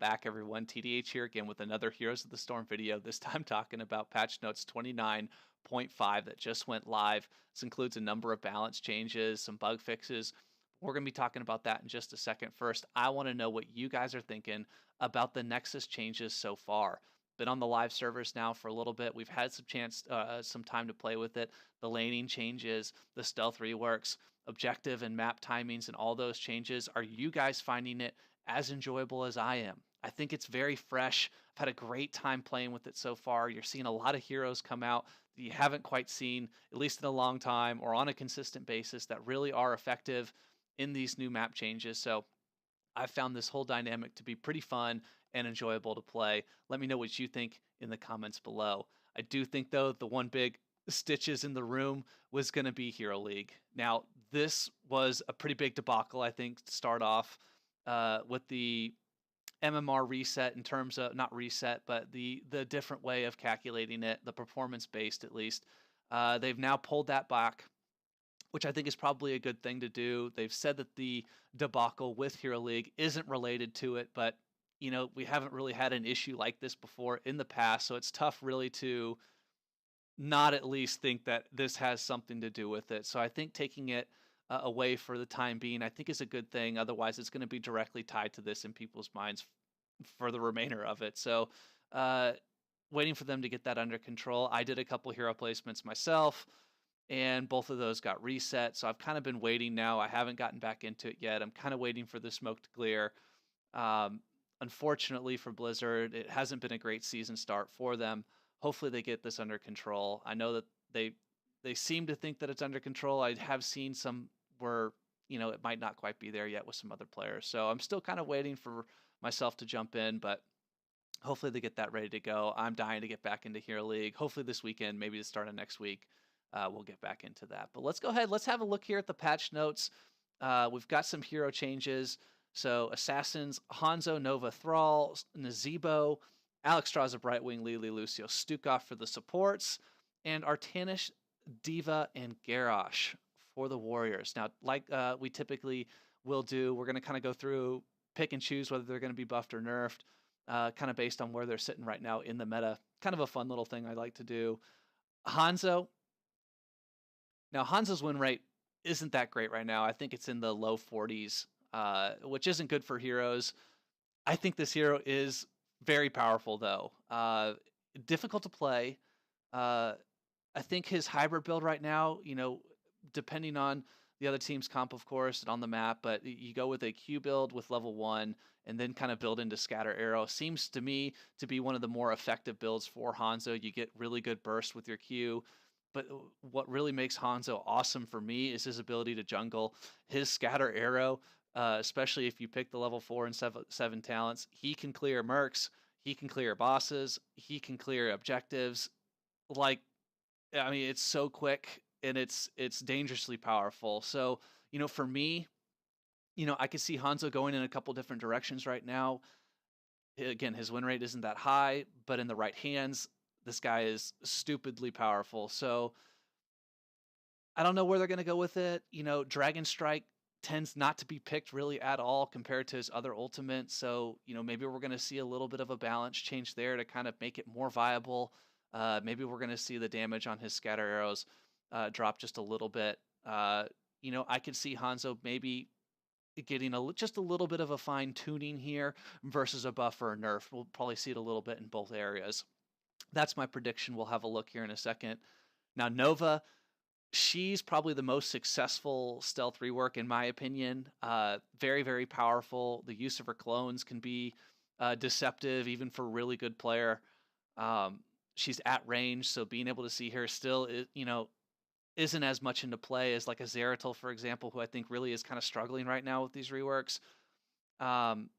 back, everyone. TDH here again with another Heroes of the Storm video, this time talking about patch notes 29.5 that just went live. This includes a number of balance changes, some bug fixes. We're going to be talking about that in just a second. First, I want to know what you guys are thinking about the Nexus changes so far. Been on the live servers now for a little bit. We've had some time to play with it. The laning changes, the stealth reworks, objective and map timings, and all those changes. Are you guys finding it as enjoyable as I am? I think it's very fresh. I've had a great time playing with it so far. You're seeing a lot of heroes come out that you haven't quite seen, at least in a long time, or on a consistent basis, that really are effective in these new map changes. So I've found this whole dynamic to be pretty fun and enjoyable to play. Let me know what you think in the comments below. I do think, though, the one big stitches in the room was going to be Hero League. Now, this was a pretty big debacle, I think, to start off with the MMR reset, in terms of, not reset, but the different way of calculating it, the performance-based at least. They've now pulled that back, which I think is probably a good thing to do. They've said that the debacle with Hero League isn't related to it, but we haven't really had an issue like this before in the past, so it's tough really to not at least think that this has something to do with it. So I think taking it away for the time being, I think, is a good thing. Otherwise, it's going to be directly tied to this in people's minds for the remainder of it. So waiting for them to get that under control. I did a couple hero placements myself, and both of those got reset. So I've kind of been waiting now. I haven't gotten back into it yet. I'm kind of waiting for the smoke to clear. Unfortunately for Blizzard, it hasn't been a great season start for them. Hopefully they get this under control. I know that they seem to think that it's under control. I have seen some where it might not quite be there yet with some other players. So I'm still kind of waiting for myself to jump in, but hopefully they get that ready to go. I'm dying to get back into Hero League. Hopefully this weekend, maybe the start of next week, we'll get back into that. But let's go ahead. Let's have a look here at the patch notes. We've got some hero changes. So Assassins, Hanzo, Nova, Thrall, Nazebo, Alexstrasza, Brightwing, Lili, Lucio, Stukov for the supports, and Artanish, Diva, and Garrosh for the Warriors. Now, like we typically will do, we're going to kind of go through, pick and choose whether they're going to be buffed or nerfed, kind of based on where they're sitting right now in the meta. Kind of a fun little thing I like to do. Hanzo. Now, Hanzo's win rate isn't that great right now. I think it's in the low 40s, which isn't good for heroes. I think this hero is very powerful, though. Difficult to play. I think his hybrid build right now, depending on the other team's comp, of course, and on the map, but you go with a Q build with level 1 and then kind of build into Scatter Arrow. Seems to me to be one of the more effective builds for Hanzo. You get really good burst with your Q. But what really makes Hanzo awesome for me is his ability to jungle. His Scatter Arrow, especially if you pick the level 4 and 7 talents, he can clear mercs, he can clear bosses, he can clear objectives. It's so quick, and it's dangerously powerful. So, for me, I could see Hanzo going in a couple different directions right now. Again, his win rate isn't that high, but in the right hands, this guy is stupidly powerful. So I don't know where they're going to go with it. Dragon Strike tends not to be picked really at all compared to his other ultimate. So, maybe we're going to see a little bit of a balance change there to kind of make it more viable. Maybe we're going to see the damage on his Scatter Arrows drop just a little bit. I could see Hanzo maybe getting just a little bit of a fine tuning here versus a buff or a nerf. We'll probably see it a little bit in both areas. That's my prediction. We'll have a look here in a second. Now, Nova, she's probably the most successful stealth rework, in my opinion. Very, very powerful. The use of her clones can be deceptive, even for a really good player. She's at range, so being able to see her still, isn't as much into play as like a Zeratul, for example, who I think really is kind of struggling right now with these reworks. And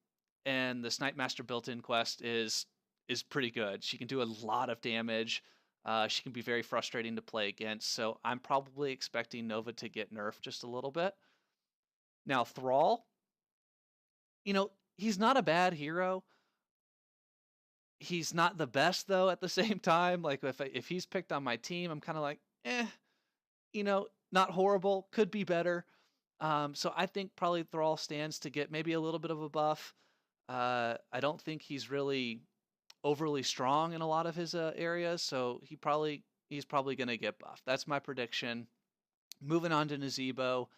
the Snipe Master built-in quest is pretty good. She can do a lot of damage. She can be very frustrating to play against. So I'm probably expecting Nova to get nerfed just a little bit. Now, Thrall, he's not a bad hero. He's not the best, though, at the same time. Like, if he's picked on my team, I'm kind of like, not horrible. Could be better. So I think probably Thrall stands to get maybe a little bit of a buff. I don't think he's really overly strong in a lot of his areas, so he's probably going to get buffed. That's my prediction. Moving on to Nazebo,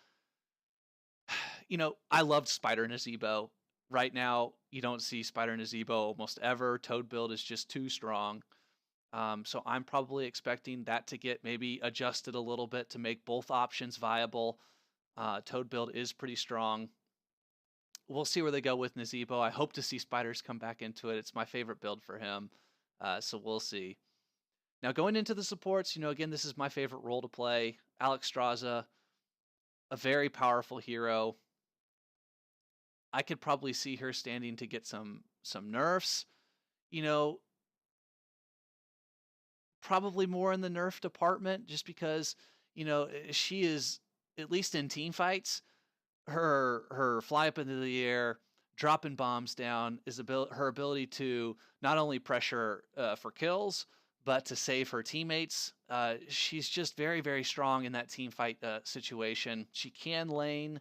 I loved Spider Nazebo. Right now, you don't see Spider Nazebo almost ever. Toad build is just too strong. So I'm probably expecting that to get maybe adjusted a little bit to make both options viable. Toad build is pretty strong. We'll see where they go with Nazebo. I hope to see Spiders come back into it. It's my favorite build for him. So we'll see. Now going into the supports, again, this is my favorite role to play. Alex Straza, a very powerful hero. I could probably see her standing to get some nerfs. You know, probably more in the nerf department, just because she is, at least in team fights, her fly up into the air, dropping bombs down is her ability to not only pressure for kills but to save her teammates. She's just very, very strong in that team fight situation. She can lane,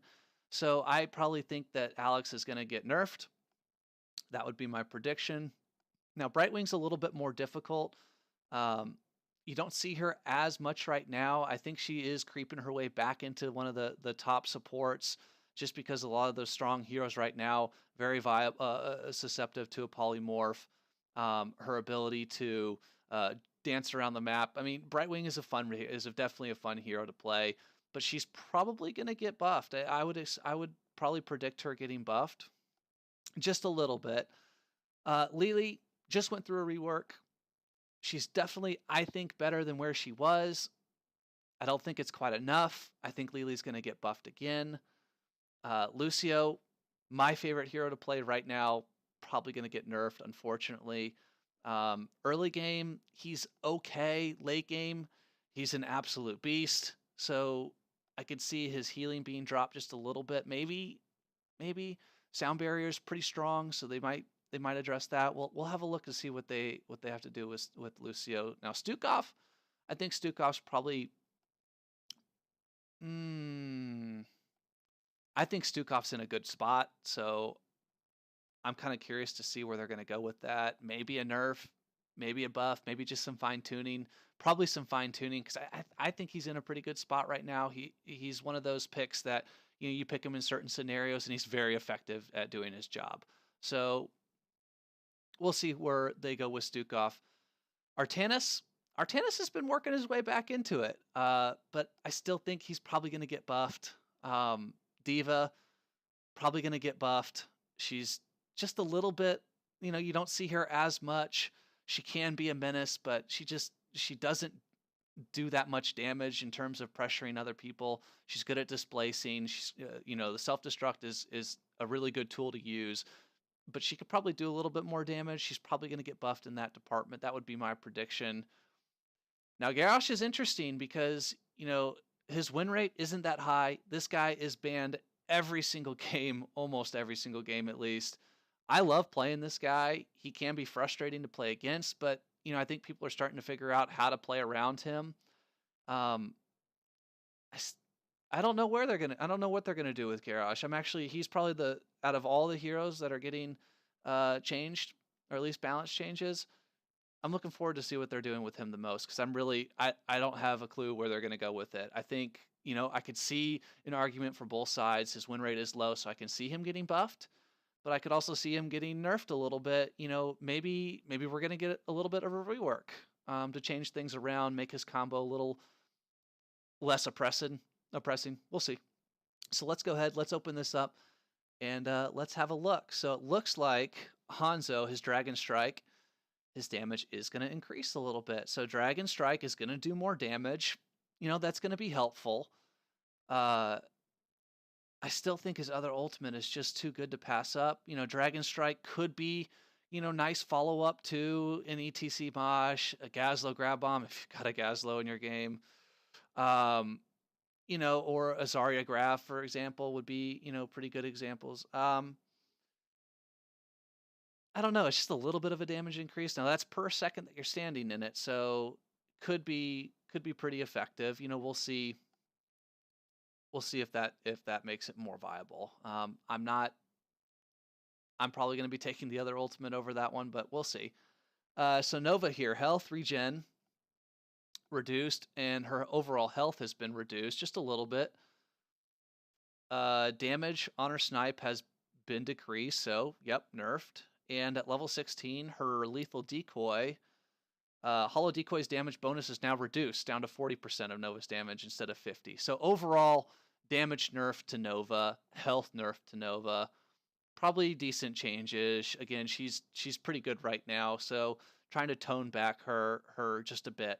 so I probably think that Alex is going to get nerfed. That would be my prediction. Now, Brightwing's a little bit more difficult. You don't see her as much right now. I think she is creeping her way back into one of the top supports, just because a lot of those strong heroes right now very susceptible to a polymorph. Her ability to dance around the map. I mean, Brightwing is definitely a fun hero to play, but she's probably going to get buffed. I would probably predict her getting buffed just a little bit. Lily just went through a rework. She's definitely, I think, better than where she was. I don't think it's quite enough. I think Lily's going to get buffed again. Lucio, my favorite hero to play right now, probably going to get nerfed, unfortunately. Early game, he's okay. Late game, he's an absolute beast. So I could see his healing being dropped just a little bit. Maybe sound barrier is pretty strong, so they might address that. We'll have a look to see what they have to do with Lucio. Now Stukov, I think Stukov's probably. I think Stukov's in a good spot, so I'm kind of curious to see where they're going to go with that. Maybe a nerf, maybe a buff, maybe just some fine tuning. Probably some fine tuning, because I think he's in a pretty good spot right now. He's one of those picks that you pick him in certain scenarios and he's very effective at doing his job. So we'll see where they go with Stukov. Artanis has been working his way back into it, but I still think he's probably going to get buffed. Diva, probably going to get buffed. She's just a little bit, you don't see her as much. She can be a menace, but she doesn't do that much damage in terms of pressuring other people. She's good at displacing. She's, the self-destruct is a really good tool to use, but she could probably do a little bit more damage. She's probably going to get buffed in that department. That would be my prediction. Now, Garrosh is interesting because, his win rate isn't that high. This guy is banned every single game, almost every single game at least. I love playing this guy. He can be frustrating to play against, but I think people are starting to figure out how to play around him. I don't know where I don't know what they're gonna do with Garrosh. He's probably out of all the heroes that are getting changed, or at least balance changes. I'm looking forward to see what they're doing with him the most, because I don't have a clue where they're going to go with it. I think, I could see an argument for both sides. His win rate is low, so I can see him getting buffed, but I could also see him getting nerfed a little bit. Maybe we're going to get a little bit of a rework to change things around, make his combo a little less oppressing. We'll see. So let's go ahead. Let's open this up and let's have a look. So it looks like Hanzo, his Dragon Strike, his damage is going to increase a little bit. So Dragon Strike is going to do more damage. That's going to be helpful. I still think his other ultimate is just too good to pass up. Dragon Strike could be, nice follow-up to an ETC Mosh, a Gazlo Grab Bomb if you've got a Gazlo in your game. Or a Zarya Graph, for example, would be, pretty good examples. I don't know. It's just a little bit of a damage increase. Now that's per second that you're standing in it, so could be pretty effective. We'll see. We'll see if that makes it more viable. I'm not I'm probably going to be taking the other ultimate over that one, but we'll see. So Nova here, health regen reduced, and her overall health has been reduced just a little bit. Damage on her snipe has been decreased, so yep, nerfed. And at level 16, her lethal decoy, Hollow Decoy's damage bonus is now reduced down to 40% of Nova's damage instead of 50. So overall, damage nerf to Nova, health nerf to Nova, probably decent changes. Again, she's pretty good right now, so trying to tone back her just a bit.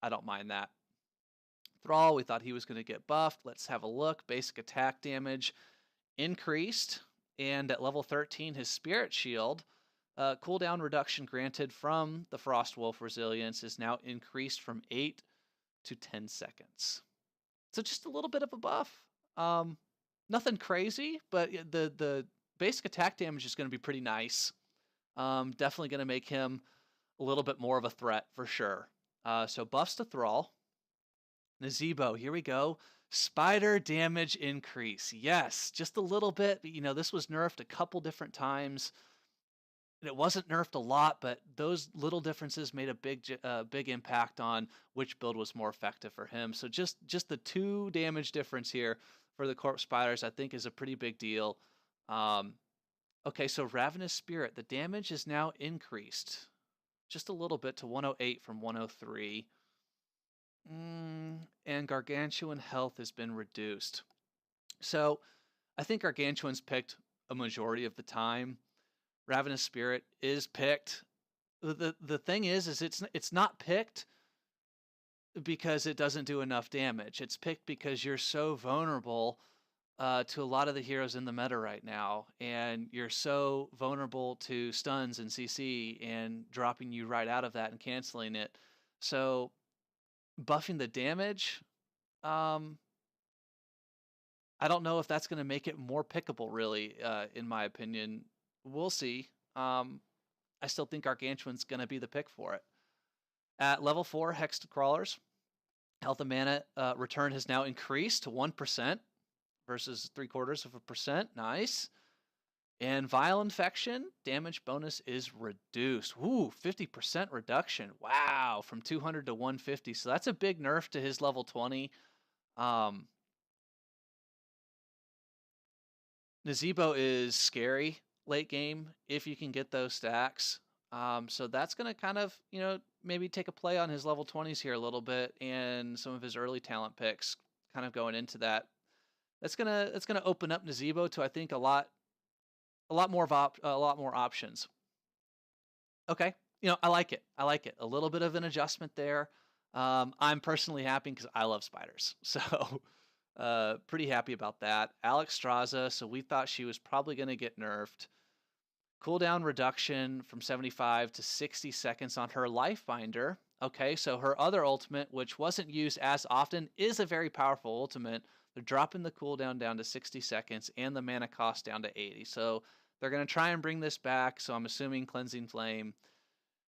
I don't mind that. Thrall, we thought he was going to get buffed. Let's have a look. Basic attack damage increased, and at level 13, his Spirit Shield cooldown reduction granted from the Frostwolf Resilience is now increased from 8 to 10 seconds. So just a little bit of a buff. Nothing crazy, but the basic attack damage is going to be pretty nice. Definitely going to make him a little bit more of a threat for sure. So buffs to Thrall. Nazebo, here we go. Spider damage increase. Yes, just a little bit. But, this was nerfed a couple different times. It wasn't nerfed a lot, but those little differences made a big impact on which build was more effective for him. So just the 2 damage difference here for the Corpse Spiders, I think, is a pretty big deal. Okay, so Ravenous Spirit, the damage is now increased just a little bit to 108 from 103. And Gargantuan health has been reduced. So I think Gargantuan's picked a majority of the time. Ravenous Spirit is picked. The thing is it's not picked because it doesn't do enough damage. It's picked because you're so vulnerable to a lot of the heroes in the meta right now, and you're so vulnerable to stuns and CC and dropping you right out of that and canceling it. So buffing the damage, I don't know if that's going to make it more pickable, really, in my opinion. We'll see. I still think Gargantuan's going to be the pick for it. At level 4, Hexed Crawlers, health and mana return has now increased to 1% versus 0.75%. Nice. And Vile Infection, damage bonus is reduced. Ooh, 50% reduction. Wow, from 200 to 150. So that's a big nerf to his level 20. Nazebo is scary late game if you can get those stacks. So that's going to kind of, maybe take a play on his level 20s here a little bit, and some of his early talent picks kind of going into that. That's gonna open up Nazebo to, I think, a lot more options. Okay, I like it. I like it. A little bit of an adjustment there. I'm personally happy because I love spiders, so pretty happy about that. Alex Straza, so we thought she was probably going to get nerfed. Cooldown reduction from 75 to 60 seconds on her Life Binder. Okay, so her other ultimate, which wasn't used as often, is a very powerful ultimate. They're dropping the cooldown down to 60 seconds and the mana cost down to 80. So they're going to try and bring this back. So I'm assuming Cleansing Flame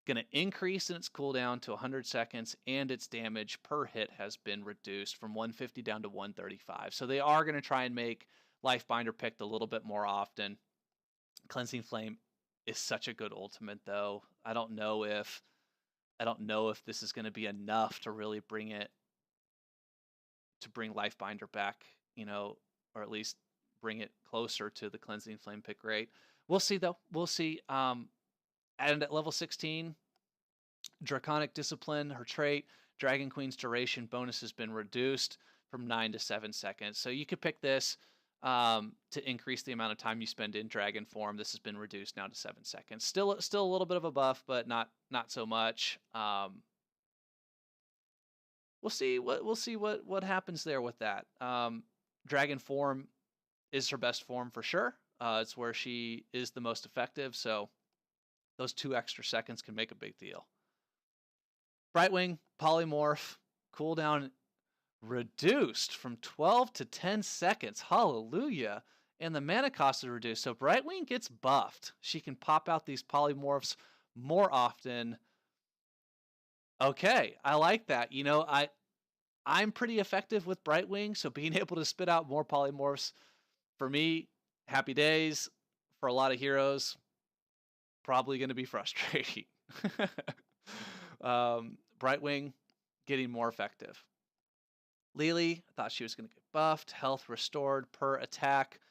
going to increase in its cooldown to 100 seconds, and its damage per hit has been reduced from 150 down to 135. So they are going to try and make Life Binder picked a little bit more often. Cleansing Flame is such a good ultimate, though. I don't know if this is going to be enough to really bring Life Binder back, or at least bring it closer to the Cleansing Flame pick rate. We'll see, though. We'll see. And at level 16, Draconic Discipline, her trait, Dragon Queen's duration bonus has been reduced from 9 to 7 seconds. So you could pick this to increase the amount of time you spend in dragon form. This has been reduced now to 7 seconds. Still a little bit of a buff, but not so much. We'll see what happens there with that. Dragon form is her best form for sure. It's where she is the most effective, so those 2 extra seconds can make a big deal. Brightwing, Polymorph, cooldown reduced from 12 to 10 seconds. Hallelujah. And the mana cost is reduced. So Brightwing gets buffed. She can pop out these polymorphs more often. Okay, I like that. I'm pretty effective with Brightwing, so being able to spit out more polymorphs, for me, happy days. for a lot of heroes, probably going to be frustrating. Brightwing getting more effective. Lily, I thought she was going to get buffed. Health restored per attack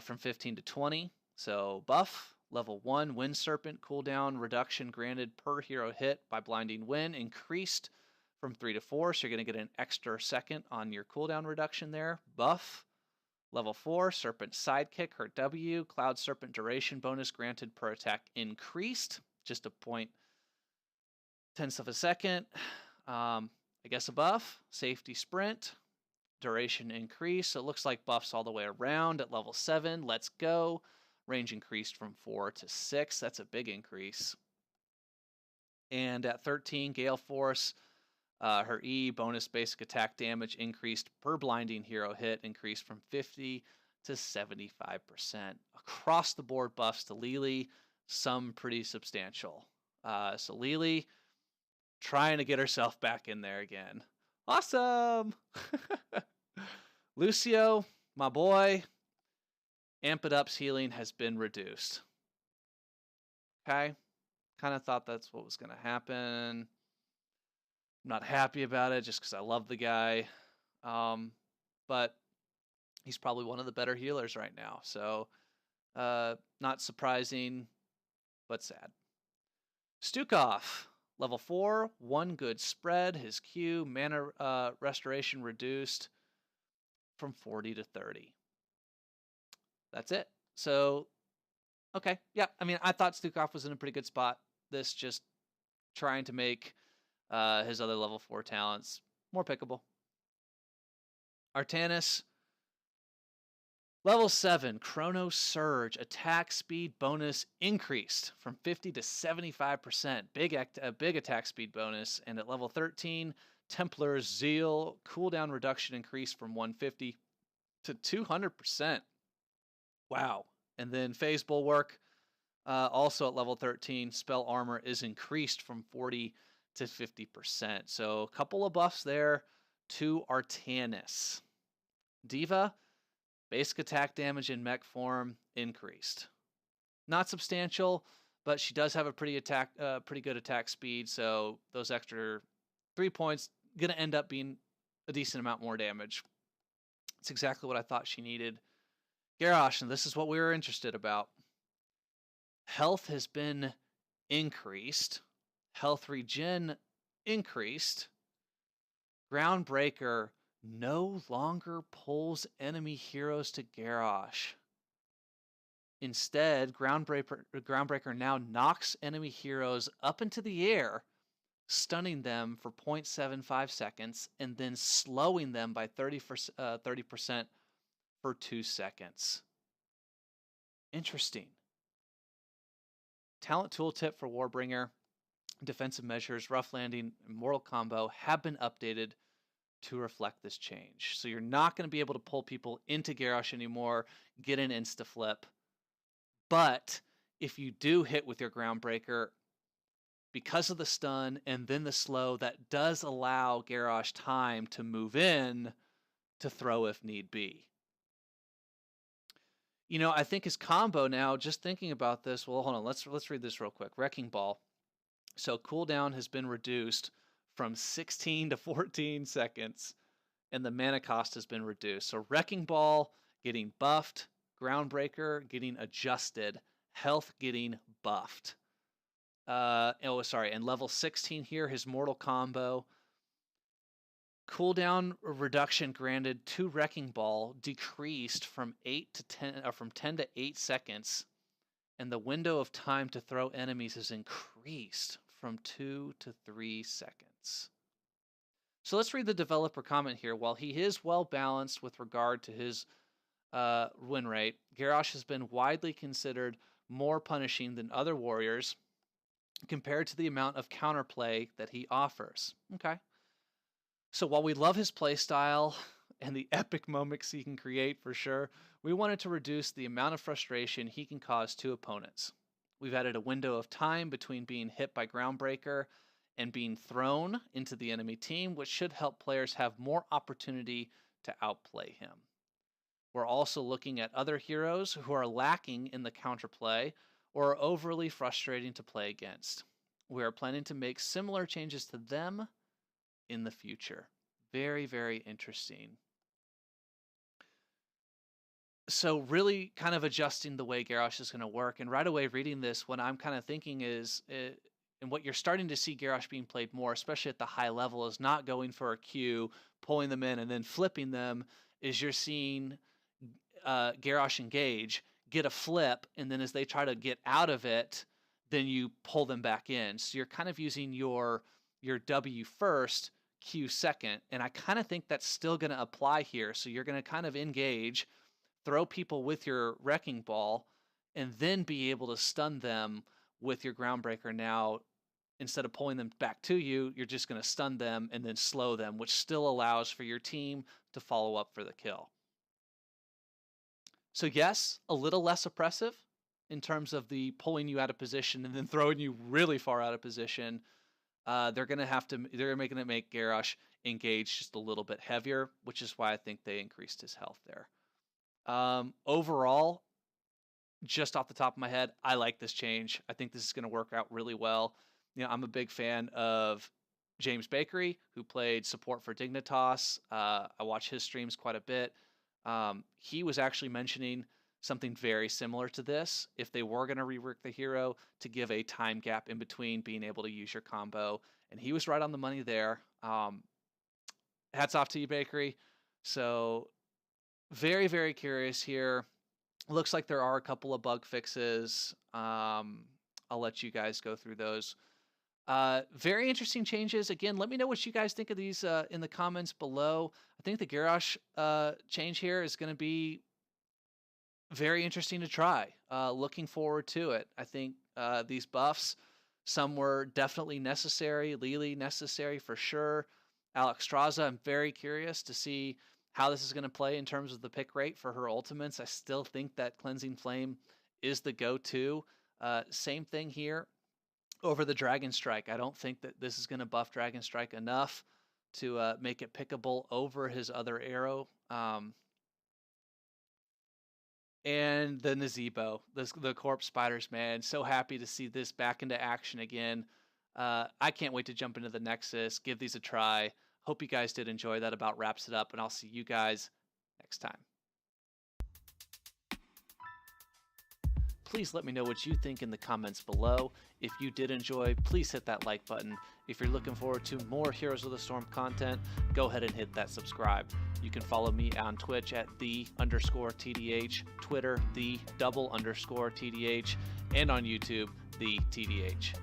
from 15 to 20. So buff. Level 1, Wind Serpent cooldown reduction granted per hero hit by Blinding Wind increased from 3 to 4. So you're going to get an extra second on your cooldown reduction there. Buff. Level 4, Serpent Sidekick, hurt W. Cloud Serpent duration bonus granted per attack increased. Just a 0.10 of a second. I guess a buff. Safety Sprint. Duration increase. So it looks like buffs all the way around at level 7. Let's go. Range increased from 4 to 6. That's a big increase. And at 13, Gale Force, her E bonus basic attack damage increased per blinding hero hit, increased from 50 to 75%. Across the board buffs to Lily, some pretty substantial. So Lily trying to get herself back in there again. Awesome! Lucio, my boy, Amp It Up's healing has been reduced. Okay? Kind of thought that's what was going to happen. I'm not happy about it just because I love the guy. But he's probably one of the better healers right now. So, not surprising, but sad. Stukov, level 4, 1 good spread. His Q, mana restoration reduced from 40 to 30. That's it. So, okay. Yeah, I mean, I thought Stukov was in a pretty good spot. This just trying to make his other level 4 talents more pickable. Artanis, level 7, Chrono Surge, attack speed bonus increased from 50 to 75%. Big attack speed bonus. And at level 13, Templar's Zeal, cooldown reduction increased from 150 to 200%. Wow. And then Phase Bulwark, also at level 13, spell armor is increased from 40 to 50%. So a couple of buffs there to Artanis. Diva, basic attack damage in mech form increased. Not substantial, but she does have a pretty good attack speed, so those extra 3 points going to end up being a decent amount more damage. It's exactly what I thought she needed. Garrosh, and this is what we were interested about. Health has been increased. Health regen increased. Groundbreaker no longer pulls enemy heroes to Garrosh. Instead, Groundbreaker now knocks enemy heroes up into the air, stunning them for 0.75 seconds, and then slowing them by 30% for 2 seconds. Interesting. Talent tooltip for Warbringer, defensive measures, rough landing, and mortal combo have been updated to reflect this change. So you're not going to be able to pull people into Garrosh anymore, get an insta-flip. But if you do hit with your Groundbreaker, because of the stun and then the slow, that does allow Garrosh time to move in to throw if need be. You know, I think his combo now, just thinking about this, well, hold on, let's read this real quick. Wrecking Ball. So cooldown has been reduced from 16 to 14 seconds, and the mana cost has been reduced. So Wrecking Ball getting buffed, Groundbreaker getting adjusted, health getting buffed. And level 16 here, his Mortal Combo. Cooldown reduction granted to Wrecking Ball decreased from 10 to 8 seconds, and the window of time to throw enemies is increased from 2 to 3 seconds. So let's read the developer comment here. While he is well balanced with regard to his win rate, Garrosh has been widely considered more punishing than other warriors compared to the amount of counterplay that he offers. Okay. So while we love his playstyle and the epic moments he can create for sure, we wanted to reduce the amount of frustration he can cause to opponents. We've added a window of time between being hit by Groundbreaker and being thrown into the enemy team, which should help players have more opportunity to outplay him. We're also looking at other heroes who are lacking in the counterplay or are overly frustrating to play against. We are planning to make similar changes to them in the future. Very, very interesting. So really kind of adjusting the way Garrosh is going to work. And right away reading this, what I'm kind of thinking is, and what you're starting to see Garrosh being played more, especially at the high level, is not going for a Q, pulling them in, and then flipping them, is you're seeing Garrosh engage, get a flip, and then as they try to get out of it, then you pull them back in. So you're kind of using your W first, Q second, and I kind of think that's still going to apply here. So you're going to kind of engage, throw people with your wrecking ball, and then be able to stun them with your groundbreaker. Now, instead of pulling them back to you, you're just going to stun them and then slow them, which still allows for your team to follow up for the kill. So yes, a little less oppressive in terms of the pulling you out of position and then throwing you really far out of position. They're making it make Garrosh engage just a little bit heavier, which is why I think they increased his health there. Overall, just off the top of my head, I like this change. I think this is going to work out really well. I'm a big fan of James Bakery, who played support for Dignitas. I watch his streams quite a bit. He was actually mentioning something very similar to this. If they were going to rework the hero, to give a time gap in between being able to use your combo. And he was right on the money there. Hats off to you, Bakery. So very, very curious here. Looks like there are a couple of bug fixes. I'll let you guys go through those. Very interesting changes. Again, let me know what you guys think of these in the comments below. I think the Garrosh change here is going to be very interesting to try. Looking forward to it. I think these buffs, some were definitely necessary. Lily necessary for sure. Alexstrasza, I'm very curious to see how this is going to play in terms of the pick rate for her ultimates. I still think that Cleansing Flame is the go-to. Same thing here over the Dragon Strike. I don't think that this is going to buff Dragon Strike enough to make it pickable over his other arrow. And the Nazebo, the Corpse Spiders, man. So happy to see this back into action again. I can't wait to jump into the Nexus, give these a try. Hope you guys did enjoy. That about wraps it up, and I'll see you guys next time. Please let me know what you think in the comments below. If you did enjoy, please hit that like button. If you're looking forward to more Heroes of the Storm content, go ahead and hit that subscribe. You can follow me on Twitch at _TDH, Twitter _TDH, and on YouTube, TDH.